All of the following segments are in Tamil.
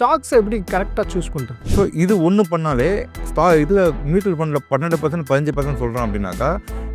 ஸ்டாக்ஸ் எப்படி கரெக்டாக சூஸ் பண்ணுறது? ஸோ இது ஒன்று பண்ணாலே இதில் மியூச்சுவல் ஃபண்டில் 12% 15% சொல்கிறோம் அப்படின்னாக்கா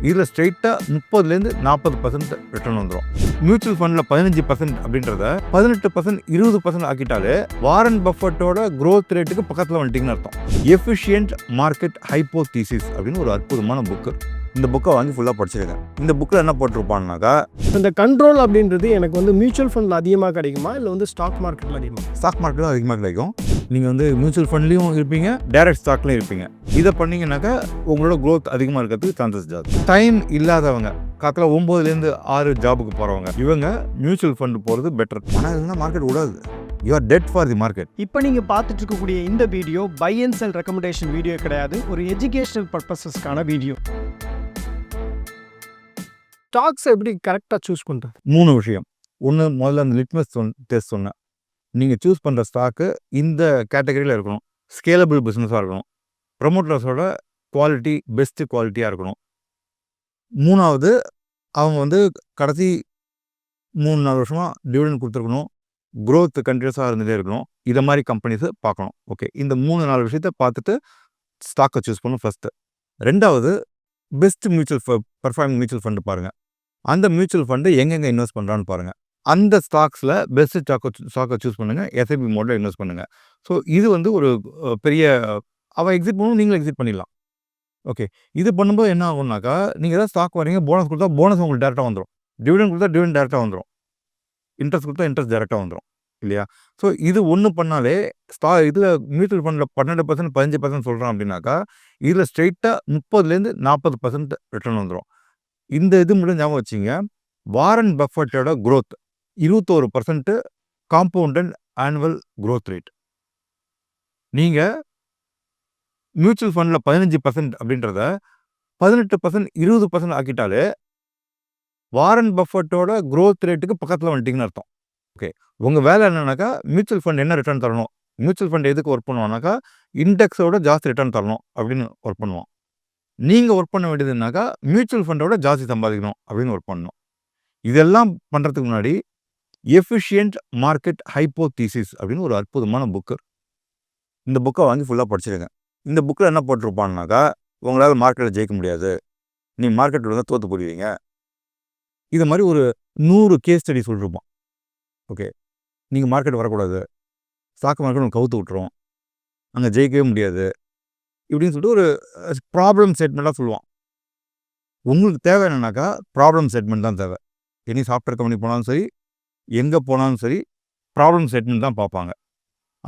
இதில் ஸ்ட்ரெயிட்டாக 30% 40% ரிட்டர்ன் வந்துடும். மியூச்சுவல் ஃபண்டில் 15% அப்படின்றத 18% 20% ஆக்கிட்டாலே வாரன் பஃபட்டோட க்ரோத் ரேட்டுக்கு பக்கத்தில் வந்துட்டிங்கன்னு அர்த்தம். எஃபிஷியன்ட் மார்க்கெட் ஹைப்போதீசிஸ் அப்படின்னு ஒரு அற்புதமான புக்கு. இந்த புக்கை வாங்கி ஃபுல்லாக படிச்சிருக்கேன். இந்த புக்கில் என்ன போட்டிருப்பான்னாக்கா, இந்த கண்ட்ரோல் அப்படின்றது எனக்கு மியூச்சுவல் ஃபண்டில் அதிகமாக கிடைக்குமா இல்லை ஸ்டாக் மார்க்கெட்டில் அதிகமாக? ஸ்டாக் மார்க்கெட்டில் அதிகமாக கிடைக்கும். நீங்கள் மியூச்சுவல் ஃபண்ட்லேயும் இருப்பீங்க, டைரக்ட் ஸ்டாக்லேயும் இருப்பீங்க. இதை பண்ணிங்கனாக்கா உங்களோட க்ரோத் அதிகமாக இருக்கிறதுக்கு சான்சஸ் ஜாஸ்தி. டைம் இல்லாதவங்க, காலத்தில் 9லேருந்து 6 ஜாபுக்கு போகிறவங்க, இவங்க மியூச்சுவல் ஃபண்டு போகிறது பெட்டர். ஆனால் இல்லைன்னா மார்க்கெட் விடாது. You are dead for the market. இப்போ நீங்கள் பார்த்துட்டு இருக்கக்கூடிய இந்த video buy and sell recommendation video கிடையாது, ஒரு எஜுகேஷனல் பர்பஸஸ்க்கான வீடியோ. ஸ்டாக்ஸ் எப்படி கரெக்டாக சூஸ் பண்ணுறது? 3 விஷயம். ஒன்று, முதல்ல அந்த லிட்மஸ் டெஸ்ட் சொன்னேன். நீங்கள் சூஸ் பண்ணுற ஸ்டாக்கு இந்த கேட்டகரியில் இருக்கணும். ஸ்கேலபிள் பிஸ்னஸாக இருக்கணும். ப்ரமோட்டர்ஸோட குவாலிட்டி பெஸ்ட்டு குவாலிட்டியாக இருக்கணும். 3வது, அவங்க கடைசி 3-4 வருஷமாக டிவிடெண்ட் கொடுத்துருக்கணும். க்ரோத் கண்டினியூஸாக இருந்துகிட்டே இருக்கணும். இதை மாதிரி கம்பெனிஸை பார்க்கணும். ஓகே, இந்த 3-4 விஷயத்தை பார்த்துட்டு ஸ்டாக்கை சூஸ் பண்ணணும் ஃபஸ்ட்டு. 2வது, பெஸ்ட் பர்ஃபார்மிங் மியூச்சுவல் ஃபண்டு பாருங்கள். அந்த மியூச்சுவல் ஃபண்டு எங்கெங்கே இன்வெஸ்ட் பண்ணுறான்னு பாருங்கள். அந்த ஸ்டாக்ஸில் பெஸ்ட் ஸ்டாக்கை சூஸ் பண்ணுங்கள். எஸ்ஐபி மோடில் இன்வெஸ்ட் பண்ணுங்கள். ஸோ இது ஒரு பெரிய அவள் எக்ஸிட் பண்ணணும், நீங்களும் எக்ஸிட் பண்ணிடலாம். ஓகே, இது பண்ணும்போது என்ன ஆகும்னாக்கா, நீங்கள் ஏதாவது ஸ்டாக் வரீங்க, போனஸ் கொடுத்தா போனஸ் உங்களுக்கு டேரெக்டாக வந்துடும். டிவிடெண்ட் கொடுத்தா டிவிடெண்ட் டேரெக்டாக வந்துடும். இன்ட்ரெஸ்ட் கொடுத்தா இன்ட்ரெஸ்ட் டேரெக்டாக வந்துடும் இல்லையா? ஸோ இது ஒன்று பண்ணாலே இதில் மியூச்சுவல் ஃபண்டில் 12% 15% சொல்கிறோம் அப்படின்னாக்கா இதில் ஸ்ட்ரெயிட்டாக 30% 40% ரிட்டர்ன் வந்துடும். இந்த இது மட்டும் ஞாபகம் வச்சிங்க. வாரன் பஃபட்டோட growth 21% compounded annual growth rate. நீங்கள் மியூச்சுவல் ஃபண்டில் 15% அப்படின்றத 18% 20% ஆக்கிட்டாலே வாரன் பஃபட்டோட க்ரோத் ரேட்டுக்கு பக்கத்தில் வந்துட்டிங்கன்னு அர்த்தம். ஓகே, உங்கள் வேலை என்னன்னாக்கா, மியூச்சுவல் ஃபண்ட் என்ன ரிட்டர்ன் தரணும், மியூச்சுவல் ஃபண்ட் எதுக்கு ஒர்க் பண்ணுவானாக்கா இண்டெக்ஸோட ஜாஸ்தி ரிட்டர்ன் தரணும் அப்படின்னு ஒர்க் பண்ணுவோம். நீங்கள் ஒர்க் பண்ண வேண்டியதுனாக்கா மியூச்சுவல் ஃபண்டோட ஜாஸ்தி சம்பாதிக்கணும் அப்படின்னு ஒர்க் பண்ணணும். இதெல்லாம் பண்ணுறதுக்கு முன்னாடி எஃபிஷியன்ட் மார்க்கெட் ஹைப்போதீசிஸ் அப்படின்னு ஒரு அற்புதமான புக்கு. இந்த புக்கை வாங்கி ஃபுல்லாக படிச்சிருக்கேன். இந்த புக்கில் என்ன போட்டிருப்பான்னாக்கா, உங்களால் மார்க்கெட்டில் ஜெயிக்க முடியாது, நீ மார்க்கெட்டில் தான் தோற்று போடுவீங்க, இது மாதிரி ஒரு 100 கேஸ் ஸ்டடி சொல்லியிருப்பான். ஓகே, நீங்கள் மார்க்கெட் வரக்கூடாது, ஸ்டாக் மார்க்கெட் உங்களுக்கு கவுத்து விட்டுரும், அங்கே ஜெயிக்கவே முடியாது இப்படின்னு சொல்லிட்டு ஒரு ப்ராப்ளம் ஸ்டேட்மெண்ட்டாக சொல்லுவான். உங்களுக்கு தேவை என்னன்னாக்கா ப்ராப்ளம் ஸ்டேட்மெண்ட் தான் தேவை. எனி சாஃப்ட்வேர் கம்பெனி போனாலும் சரி, எங்கே போனாலும் சரி, ப்ராப்ளம் ஸ்டேட்மெண்ட் தான் பார்ப்பாங்க.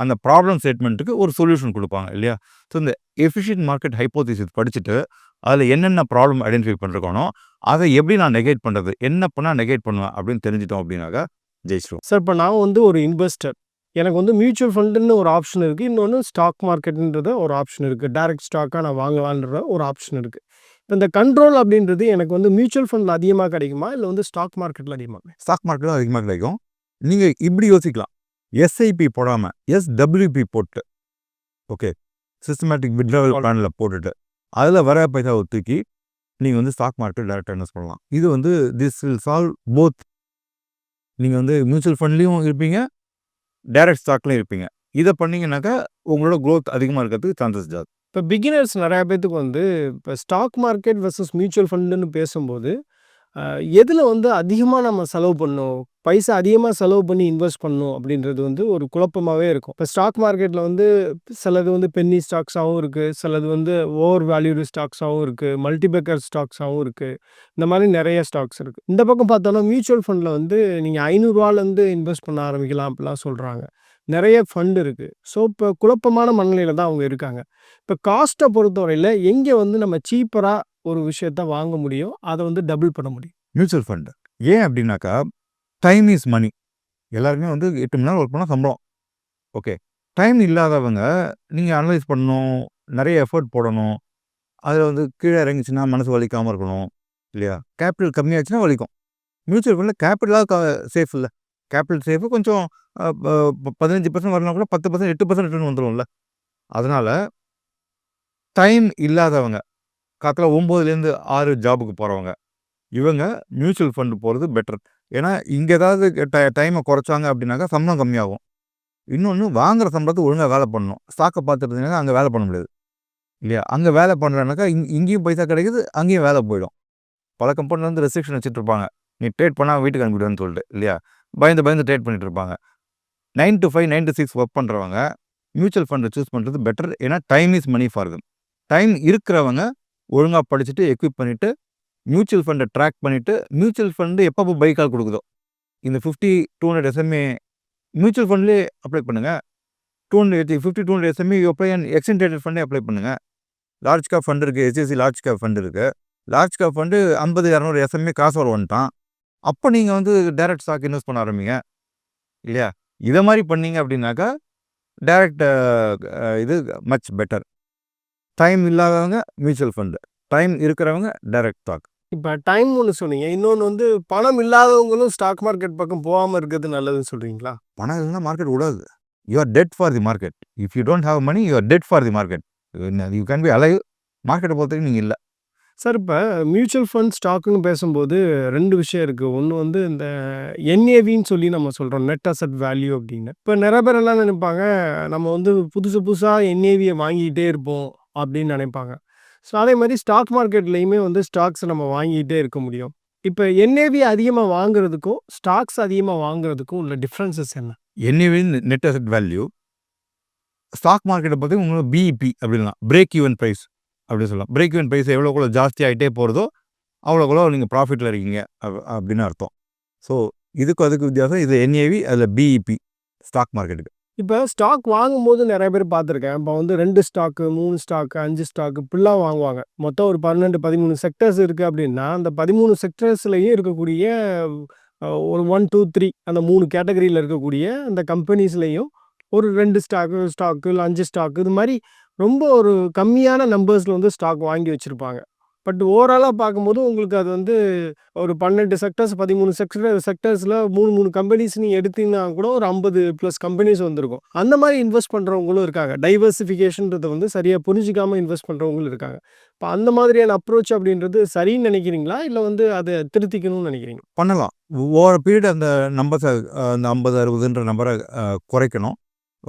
அந்த ப்ராப்ளம் ஸ்டேட்மெண்ட்டுக்கு ஒரு சொல்யூஷன் கொடுப்பாங்க இல்லையா? ஸோ இந்த எஃபிஷியன்ட் மார்க்கெட் ஹைப்போதீசிஸ் படிச்சுட்டு அதில் என்னென்ன ப்ராப்ளம் ஐடென்டிஃபை பண்ணிருக்கானோ அதை எப்படி நான் நெகேட் பண்ணுறது, என்ன பண்ணால் நெகேட் பண்ணுவேன் அப்படின்னு தெரிஞ்சிட்டோம் அப்படின்னாக்கா ஜெயிச்சிடும். சார், இப்போ நான் ஒரு இன்வெஸ்டர். எனக்கு மியூச்சுவல் ஃபண்டுன்னு ஒரு ஆப்ஷன் இருக்குது, இன்னொன்று ஸ்டாக் மார்க்கெட்டுன்றது ஒரு ஆப்ஷன் இருக்குது, டைரக்ட் ஸ்டாக்காக நான் வாங்கலான்ற ஒரு ஆப்ஷன் இருக்குது. இப்போ இந்த கண்ட்ரோல் அப்படின்றது எனக்கு மியூச்சுவல் ஃபண்டில் அதிகமாக கிடைக்குமா இல்லை ஸ்டாக் மார்க்கெட்டில் அதிகமாக? ஸ்டாக் மார்க்கெட்டில் அதிகமாக கிடைக்கும். நீங்கள் இப்படி யோசிக்கலாம், எஸ்ஐபி போடாமல் எஸ்டபிள்யூபி போட்டு, ஓகே, சிஸ்டமேட்டிக் வித்ட்ராவல் பிளானில் போட்டுட்டு அதில் வர பைசாவை தூக்கி நீங்கள் ஸ்டாக் மார்க்கெட் டைரெக்டாக இன்வெஸ்ட் பண்ணலாம். இது திஸ் வில் சால்வ் போத். நீங்கள் மியூச்சுவல் ஃபண்ட்லேயும் இருப்பீங்க, டைரக்ட் ஸ்டாக்லேயும் இருப்பீங்க. இதை பண்ணிங்கனாக்கா உங்களோட க்ரோத் அதிகமாக இருக்கிறதுக்கு சான்சஸ் ஜாஸ்தி. இப்போ பிகினர்ஸ் நிறையா பேத்துக்கு இப்போ ஸ்டாக் மார்க்கெட் வெர்சஸ் மியூச்சுவல் ஃபண்டுன்னு பேசும்போது எதில் அதிகமாக நம்ம செலவு பண்ணணும், பைசா அதிகமாக செலவு பண்ணி இன்வெஸ்ட் பண்ணணும் அப்படின்றது ஒரு குழப்பமாகவே இருக்கும். இப்போ ஸ்டாக் மார்க்கெட்டில் சிலது பென்னி ஸ்டாக்ஸாகவும் இருக்குது, சிலது ஓவர் வேல்யூடு ஸ்டாக்ஸாகவும் இருக்குது, மல்டிபேக்கர் ஸ்டாக்ஸாகவும் இருக்குது. இந்த மாதிரி நிறைய ஸ்டாக்ஸ் இருக்குது. இந்த பக்கம் பார்த்தாலும் மியூச்சுவல் ஃபண்டில் நீங்கள் 500 இன்வெஸ்ட் பண்ண ஆரம்பிக்கலாம் அப்படிலாம் சொல்கிறாங்க. நிறைய ஃபண்டு இருக்குது. ஸோ இப்போ குழப்பமான மனநிலையில் தான் அவங்க இருக்காங்க. இப்போ காஸ்ட்டை பொறுத்தவரையில் எங்கே நம்ம சீப்பராக ஒரு விஷயத்த வாங்க முடியும், அதை டபுள் பண்ண முடியும்? Mutual fund. ஏன் அப்படின்னாக்கா, டைம் இஸ் மணி. எல்லாருமே 8 மணி நேரம் ஒர்க் பண்ணால் சம்பளம். ஓகே, டைம் இல்லாதவங்க நீங்கள் அனலைஸ் பண்ணணும், நிறைய எஃபர்ட் போடணும், அதில் கீழே இறங்கிச்சுன்னா மனசு வலிக்காமல் இருக்கணும் இல்லையா? கேபிட்டல் கம்மியாச்சுன்னா வலிக்கும். மியூச்சுவல் ஃபண்டில் கேபிட்டலாக சேஃப் இல்லை, கேபிட்டல் சேஃபு கொஞ்சம் 15% வரலாம் கூட 10% 8% ரிட்டர்ன் வந்துடும்ல. அதனால் டைம் இல்லாதவங்க, காலத்தில் 9லேருந்து 6 ஜாபுக்கு போகிறவங்க, இவங்க மியூச்சுவல் ஃபண்டு போகிறது பெட்டர். ஏன்னா இங்கே ஏதாவது டைமை குறைச்சாங்க அப்படின்னாக்கா சம்பளம் கம்மியாகும். இன்னொன்று வாங்குற சம்பளத்தை ஒழுங்காக வேலை பண்ணணும். ஸ்டாக்கை பார்த்துட்டு இருந்தீங்கன்னா அங்கே வேலை பண்ண முடியாது இல்லையா? அங்கே வேலை பண்ணுறேன்னாக்கா இங்கேயும் பைசா கிடைக்குது, அங்கேயும் வேலை போயிடும். பல கம்பெனியில் வந்து ரெஸ்ட்ரிக்ஷன் வச்சுட்டு இருப்பாங்க, நீ ட்ரேட் பண்ணால் வீட்டுக்கு அனுப்பிடுவேன்னு சொல்லிட்டு இல்லையா? பயந்து ட்ரேட் பண்ணிட்டு இருப்பாங்க. 9 to 5 9 to 6 ஒர்க் பண்ணுறவங்க மியூச்சுவல் ஃபண்டை சூஸ் பண்ணுறது பெட்டர். ஏன்னா time is money for them. Time இருக்கிறவங்க ஒழுங்காக படிச்சுட்டு எக்யூப் பண்ணிவிட்டு மியூச்சுவல் ஃபண்டை ட்ராக் பண்ணிவிட்டு மியூச்சுவல் ஃபண்டு எப்பப்போ பைக்கால் கொடுக்குதோ இந்த 50-200 SMA மியூச்சுவல் ஃபண்ட்லேயே அப்ளை பண்ணுங்கள். 50-200 SMA அப்ளை அண்ட் எக்ஸ்டெண்டட் ஃபண்டே அப்ளை பண்ணுங்கள். லார்ஜ் கேப் ஃபண்ட் இருக்குது, HSC லார்ஜ் கேப் ஃபண்ட் இருக்குது. லார்ஜ் கேப் ஃபண்டு 50-200 SMA காசு வர வந்துட்டான். அப்போ நீங்கள் வந்து டைரக்ட் ஸ்டாக் இன்வெஸ்ட் பண்ண ஆரம்பிங்க இல்லையா? இதை மாதிரி பண்ணீங்க அப்படின்னாக்கா டைரக்ட் இது மச் பெட்டர். டைம் இல்லாதவங்க மியூச்சுவல் ஃபண்டு, டைம் இருக்கிறவங்க டைரக்ட் ஸ்டாக். இப்போ டைம் ஒன்று சொன்னீங்க, இன்னொன்று வந்து பணம் இல்லாதவங்களும் ஸ்டாக் மார்க்கெட் பக்கம் போகாமல் இருக்கிறது நல்லதுன்னு சொல்கிறீங்களா? பணம் இல்லைன்னா மார்க்கெட் விடாது. You are dead for the market. If you don't have money you are dead for the market. You can be alive, மார்க்கெட்டை பொறுத்தவரைக்கும் நீங்கள் இல்லை. சார், இப்போ மியூச்சுவல் ஃபண்ட் ஸ்டாக்குன்னு பேசும்போது 2 விஷயம் இருக்குது. ஒன்று வந்து இந்த என்ஏவின்னு சொல்லி நம்ம சொல்கிறோம், நெட் அசெட் வேல்யூ அப்படின்னு. இப்போ நிறைய பேர் எல்லாம் நினைப்பாங்க, நம்ம வந்து புதுசாக என்ஏவியை வாங்கிக்கிட்டே இருப்போம் அப்படின்னு நினைப்பாங்க. ஸோ அதே மாதிரி ஸ்டாக் மார்க்கெட்லேயுமே வந்து ஸ்டாக்ஸ் நம்ம வாங்கிக்கிட்டே இருக்க முடியும். இப்போ என்ஏவி அதிகமாக வாங்குறதுக்கும் ஸ்டாக்ஸ் அதிகமாக வாங்குறதுக்கும் உள்ள டிஃப்ரென்சஸ் என்ன? NAV net asset value. Stock மார்க்கெட்டை பற்றி உங்களுக்கு பிஇபி அப்படின்னா பிரேக் ஈவன் ப்ரைஸ் அப்படின்னு சொல்லலாம். பிரேக் ஈவன் ப்ரைஸ் எவ்வளோக்குள்ள ஜாஸ்தி ஆகிட்டே போகிறதோ அவ்வளோக்குள்ள நீங்கள் ப்ராஃபிட்டில் இருக்கீங்க அப்படின்னு அர்த்தம். ஸோ அதுக்கு வித்தியாசம். இது என்ஏவி, அதில் பிஇபி ஸ்டாக் மார்க்கெட்டுக்கு. இப்போ ஸ்டாக் வாங்கும்போது நிறைய பேர் பார்த்துருக்கேன். இப்போ வந்து 2 ஸ்டாக்கு 3 ஸ்டாக்கு 5 ஸ்டாக்கு இப்படிலாம் வாங்குவாங்க. மொத்தம் ஒரு 12-13 செக்டர்ஸ் இருக்குது அப்படின்னா அந்த 13 செக்டர்ஸ்லையும் இருக்கக்கூடிய ஒரு 1 2 3 அந்த 3 கேட்டகரியில் இருக்கக்கூடிய அந்த கம்பெனிஸ்லையும் ஒரு 2 ஸ்டாக்கு இல்லை 5 ஸ்டாக்கு இது மாதிரி ரொம்ப ஒரு கம்மியான நம்பர்ஸில் வந்து ஸ்டாக் வாங்கி வச்சுருப்பாங்க. பட் ஓவராலாக பார்க்கும்போது உங்களுக்கு அது வந்து ஒரு 12 செக்டர்ஸ் 13 செக்டர்ஸில் 3 கம்பெனிஸ் நீங்கள் எடுத்தீங்கன்னா கூட ஒரு 50+ கம்பெனிஸ் வந்திருக்கும். அந்த மாதிரி இன்வெஸ்ட் பண்ணுறவங்களும் இருக்காங்க. டைவர்சிஃபிகேஷன்றதை வந்து சரியாக புரிஞ்சிக்காமல் இன்வெஸ்ட் பண்ணுறவங்களும் இருக்காங்க. இப்போ அந்த மாதிரியான அப்ரோச் அப்படின்றது சரின்னு நினைக்கிறீங்களா, இல்லை வந்து அதை திருத்திக்கணும்னு நினைக்கிறீங்க? பண்ணலாம். ஓவர் பீரியட் அந்த நம்பர்ஸை அந்த 50-60ன்ற நம்பரை குறைக்கணும்.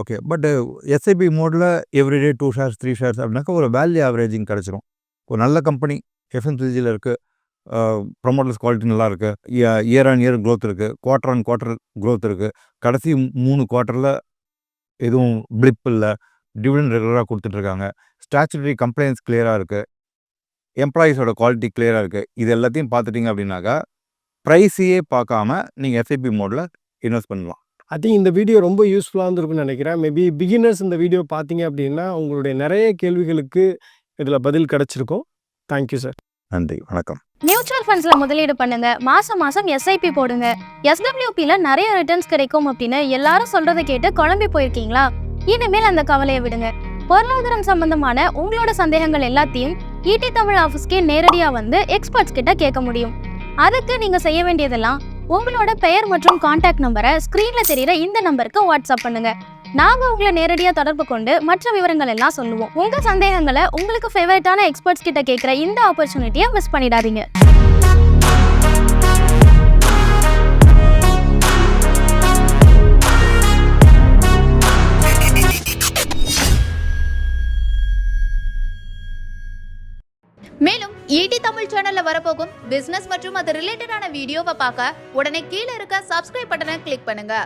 ஓகே, பட் எஸ்ஐபி மோடில் எவ்ரிடே 2 ஷேர்ஸ் 3 ஷேர்ஸ் அப்படின்னாக்கா ஒரு வேல்யூ ஆவரேஜிங் கிடச்சிரும். ஒரு நல்ல கம்பெனி எஃப்எம்சிஜியில் இருக்குது, ப்ரொமோட்டர்ஸ் குவாலிட்டி நல்லா இருக்குது, இயர் ஆன் இயர் க்ரோத் இருக்குது, குவார்ட்டர் ஆன் குவார்ட்டர் க்ரோத் இருக்குது, கடைசி 3 குவார்ட்டரில் எதுவும் பிளிப் இல்லை, டிவிடெண்ட் ரெகுலராக கொடுத்துட்ருக்காங்க, ஸ்டாச்சுட்டரி கம்ப்ளைண்ட்ஸ் கிளியராக இருக்குது, எம்ப்ளாயீஸோட குவாலிட்டி கிளியராக இருக்குது. இது எல்லாத்தையும் பார்த்துட்டிங்க அப்படின்னாக்கா ப்ரைஸையே பார்க்காம நீங்கள் எஸ்ஐபி மோடில் இன்வெஸ்ட் பண்ணலாம். ஐ திங்க் இந்த வீடியோ ரொம்ப யூஸ்ஃபுல்லாக இருந்திருக்குன்னு நினைக்கிறேன். மேபி பிகினர்ஸ் இந்த வீடியோ பார்த்தீங்க அப்படின்னா உங்களுடைய நிறைய கேள்விகளுக்கு இதில் பதில் கிடச்சிருக்கும். Thank you sir. நன்றி, வணக்கம். மியூச்சுவல் ஃபண்ட்ஸ்ல முதலீடு பண்ணுங்க, மாசம் எஸ்ஐபி போடுங்க, எஸ்டபிள்யூபில நிறைய ரிட்டர்ன்ஸ் கிடைக்கும் அப்படின்னு எல்லாரும் சொல்றதை கேட்டு குழம்பி போயிருக்கீங்களா? இனிமேல் அந்த கவலையை விடுங்க. பொருளாதாரம் சம்பந்தமான உங்களோட சந்தேகங்கள் எல்லாத்தையும் ஈடி தமிழ் ஆஃபீஸ்க்கே நேரடியா வந்து எக்ஸ்பர்ட்ஸ் கிட்ட கேட்க முடியும். அதுக்கு நீங்க செய்ய வேண்டியதெல்லாம் உங்களோட பெயர் மற்றும் கான்டாக்ட் நம்பரை ஸ்கிரீன்ல தெரியுற இந்த நம்பருக்கு வாட்ஸ்அப் பண்ணுங்க. நாங்க உங்களை நேரடியா தொடர்பு கொண்டு மற்ற விவரங்கள் எல்லாம் சொல்லுவோம். உங்க சந்தேகங்களை உங்களுக்கு ஃபேவரட்டான எக்ஸ்பர்ட்ஸ் கிட்ட கேட்கிற இந்த ஆப்பர்ச்சுனிட்டியை மிஸ் பண்ணிடாதீங்க. மேலும் ஈடி தமிழ் சேனல்ல வரப்போகும் பிசினஸ் மற்றும் அது ரிலேட்டடான வீடியோவை பார்க்க உடனே கீழே இருக்க சப்ஸ்கிரைப் பட்டனை கிளிக் பண்ணுங்க.